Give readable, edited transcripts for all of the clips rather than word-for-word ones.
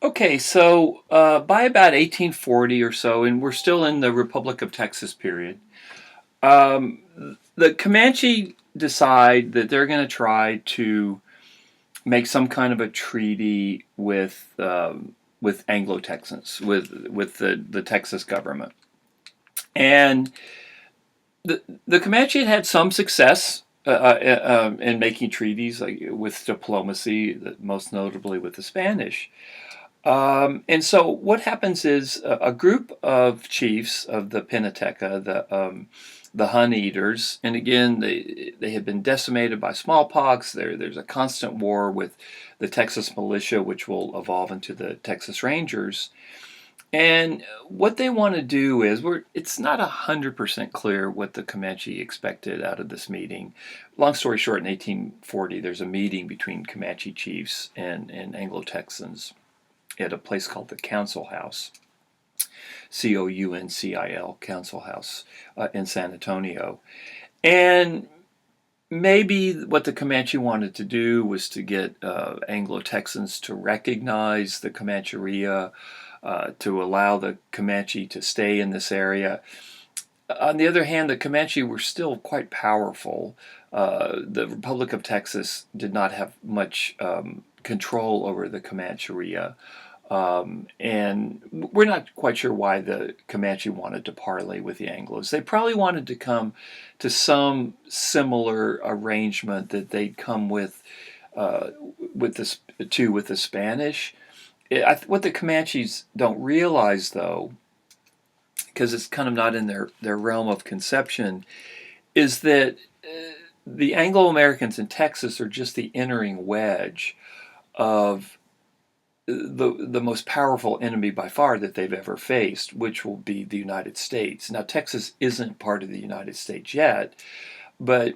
Okay, so by about 1840 or so, and we're still in the Republic of Texas period, the Comanche decide that they're going to try to make some kind of a treaty with Anglo Texans, with the Texas government, and the Comanche had some success in making treaties, like with diplomacy, most notably with the Spanish. And so what happens is a group of chiefs of the Pinateca, the Hun Eaters, and again they had been decimated by smallpox. There's a constant war with the Texas militia, which will evolve into the Texas Rangers. And what they want to do is, it's not 100% clear what the Comanche expected out of this meeting. Long story short, in 1840, there's a meeting between Comanche chiefs and Anglo-Texans at a place called the Council House, Council, Council House, in San Antonio. And maybe what the Comanche wanted to do was to get Anglo-Texans to recognize the Comancheria, to allow the Comanche to stay in this area. On the other hand, the Comanche were still quite powerful. The Republic of Texas did not have much control over the Comancheria. And we're not quite sure why the Comanche wanted to parley with the Anglos. They probably wanted to come to some similar arrangement that they'd come with the Spanish. What the Comanches don't realize, though, because it's kind of not in their realm of conception, is that the Anglo-Americans in Texas are just the entering wedge of the most powerful enemy by far that they've ever faced, which will be the United States. Now, Texas isn't part of the United States yet, but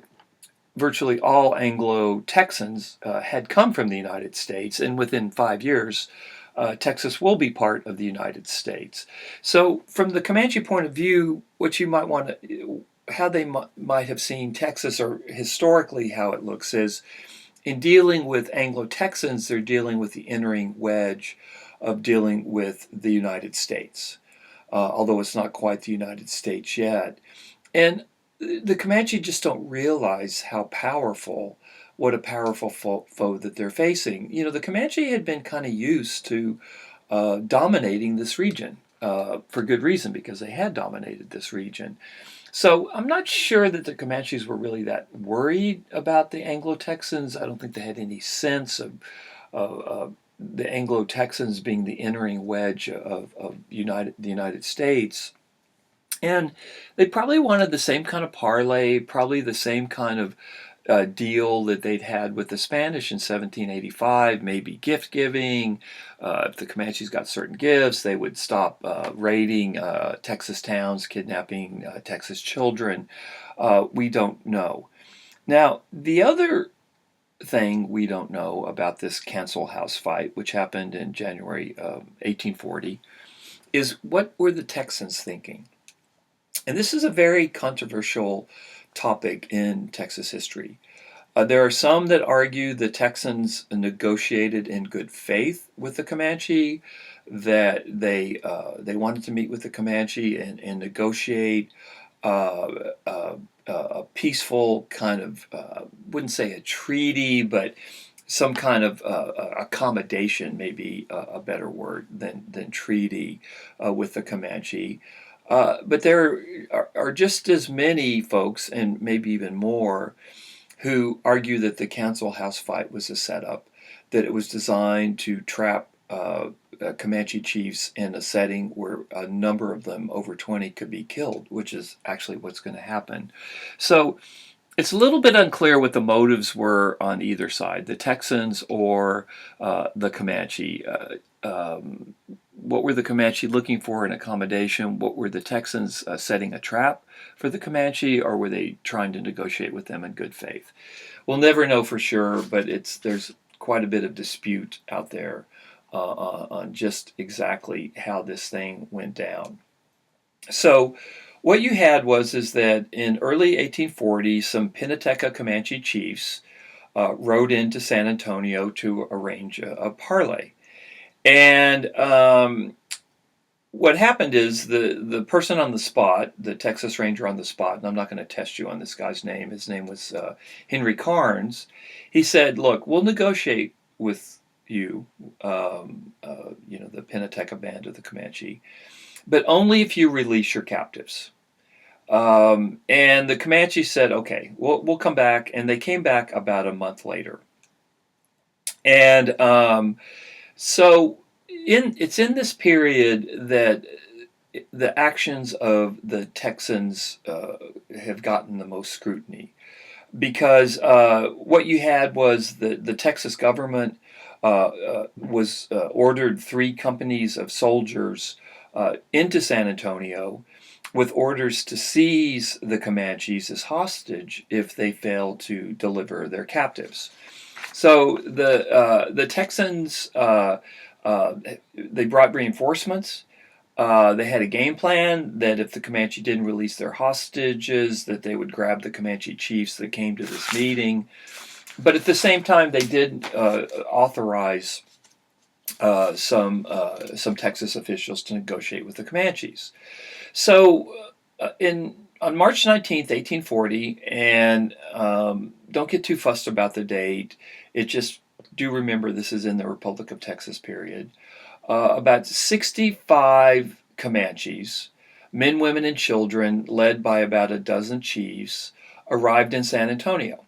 virtually all Anglo-Texans had come from the United States, and within 5 years, Texas will be part of the United States. So, from the Comanche point of view, what you might want to, how they might have seen Texas, or historically how it looks, is in dealing with Anglo-Texans, they're dealing with the entering wedge of dealing with the United States, although it's not quite the United States yet. And the Comanche just don't realize what a powerful foe that they're facing. You know, the Comanche had been kind of used to dominating this region for good reason, because they had dominated this region. So I'm not sure that the Comanches were really that worried about the Anglo-Texans. I don't think they had any sense of the Anglo-Texans being the entering wedge of the United States. And they probably wanted the same kind of parlay, probably the same kind of deal that they'd had with the Spanish in 1785, maybe gift giving. If the Comanches got certain gifts, they would stop raiding Texas towns, kidnapping Texas children. We don't know. Now, the other thing we don't know about this Council House fight, which happened in January 1840, is what were the Texans thinking? And this is a very controversial topic in Texas history. There are some that argue the Texans negotiated in good faith with the Comanche, that they wanted to meet with the Comanche and negotiate a peaceful kind of, wouldn't say a treaty, but some kind of accommodation, maybe a better word than treaty, with the Comanche. But there are just as many folks, and maybe even more, who argue that the Council House fight was a setup, that it was designed to trap Comanche chiefs in a setting where a number of them, over 20, could be killed, which is actually what's going to happen. So it's a little bit unclear what the motives were on either side, the Texans or the Comanche. What were the Comanche looking for in accommodation? What were the Texans setting a trap for the Comanche, or were they trying to negotiate with them in good faith? We'll never know for sure, but there's quite a bit of dispute out there on just exactly how this thing went down. So what you had is that in early 1840, some Pinateca Comanche chiefs rode into San Antonio to arrange a parley. And what happened is the person on the spot, the Texas Ranger on the spot, and I'm not going to test you on this guy's name. His name was Henry Carnes. He said, "Look, we'll negotiate with you, the Pennateca band of the Comanche, but only if you release your captives." And the Comanche said, "Okay, we'll come back," and they came back about a month later. And so it's in this period that the actions of the Texans have gotten the most scrutiny, because what you had was the Texas government was ordered 3 companies of soldiers into San Antonio with orders to seize the Comanches as hostage if they failed to deliver their captives. So the Texans they brought reinforcements. They had a game plan that if the Comanche didn't release their hostages, that they would grab the Comanche chiefs that came to this meeting. But at the same time, they did authorize some Texas officials to negotiate with the Comanches. So on March 19th, 1840, and don't get too fussed about the date. It just do remember this is in the Republic of Texas period. About 65 Comanches, men, women, and children, led by about a dozen chiefs, arrived in San Antonio,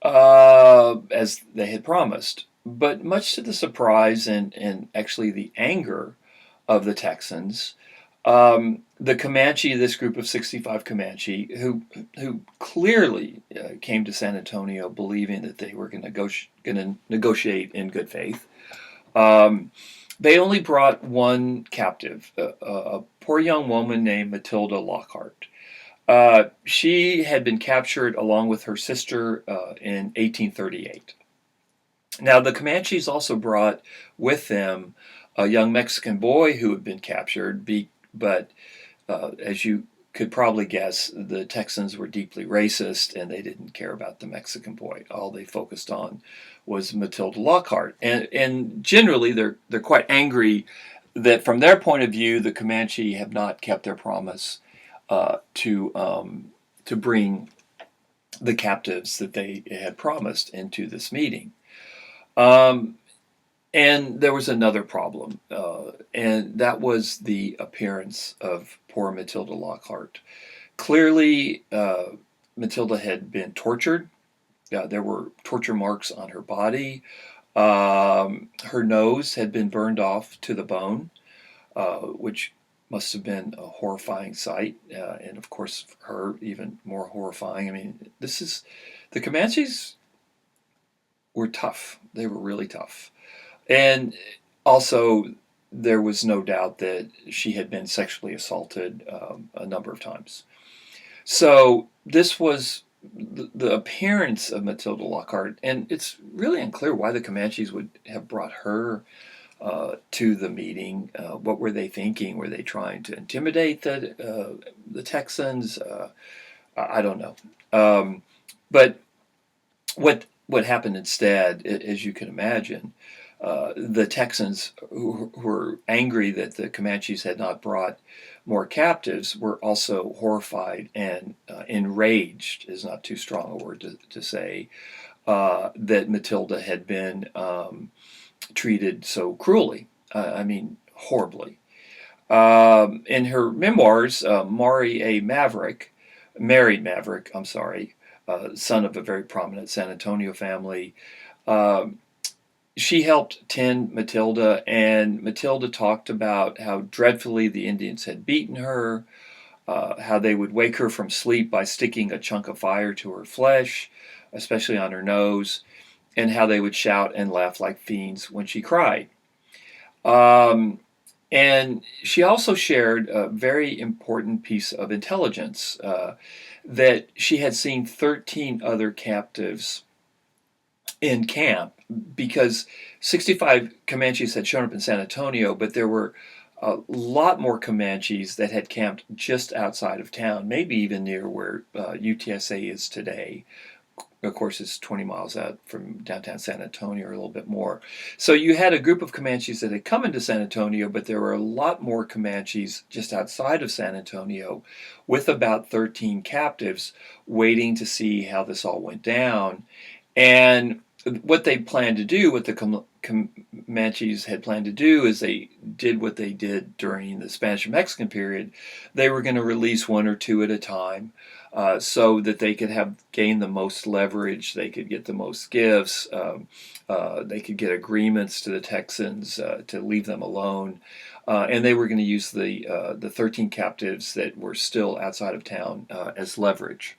as they had promised. But much to the surprise and actually the anger of the Texans, the Comanche, this group of 65 Comanche, who clearly came to San Antonio believing that they were going to negotiate in good faith, they only brought one captive, a poor young woman named Matilda Lockhart. She had been captured along with her sister in 1838. Now, the Comanches also brought with them a young Mexican boy who had been captured, but as you could probably guess, the Texans were deeply racist and they didn't care about the Mexican boy. All they focused on was Matilda Lockhart. And generally, they're quite angry that from their point of view, the Comanche have not kept their promise to bring the captives that they had promised into this meeting. And there was another problem, and that was the appearance of poor Matilda Lockhart. Clearly, Matilda had been tortured. There were torture marks on her body. Her nose had been burned off to the bone, which must have been a horrifying sight, and of course, for her, even more horrifying. I mean, the Comanches were tough. They were really tough. And also, there was no doubt that she had been sexually assaulted a number of times. So this was the appearance of Matilda Lockhart, and it's really unclear why the Comanches would have brought her to the meeting. What were they thinking? Were they trying to intimidate the Texans? I don't know. But what happened instead, as you can imagine, the Texans, who were angry that the Comanches had not brought more captives, were also horrified and enraged, is not too strong a word to say, that Matilda had been treated so cruelly. I mean, horribly. In her memoirs, married Maverick, I'm sorry, son of a very prominent San Antonio family, she helped tend Matilda, and Matilda talked about how dreadfully the Indians had beaten her, how they would wake her from sleep by sticking a chunk of fire to her flesh, especially on her nose, and how they would shout and laugh like fiends when she cried. And she also shared a very important piece of intelligence, that she had seen 13 other captives in camp, because 65 Comanches had shown up in San Antonio, but there were a lot more Comanches that had camped just outside of town, maybe even near where UTSA is today, of course, it's 20 miles out from downtown San Antonio, or a little bit more. So you had a group of Comanches that had come into San Antonio, but there were a lot more Comanches just outside of San Antonio, with about 13 captives waiting to see how this all went down. And what they planned to do, what the Comanches had planned to do, is they did what they did during the Spanish and Mexican period. They were going to release one or two at a time, so that they could have gain the most leverage, they could get the most gifts, they could get agreements to the Texans to leave them alone. And they were going to use the 13 captives that were still outside of town as leverage.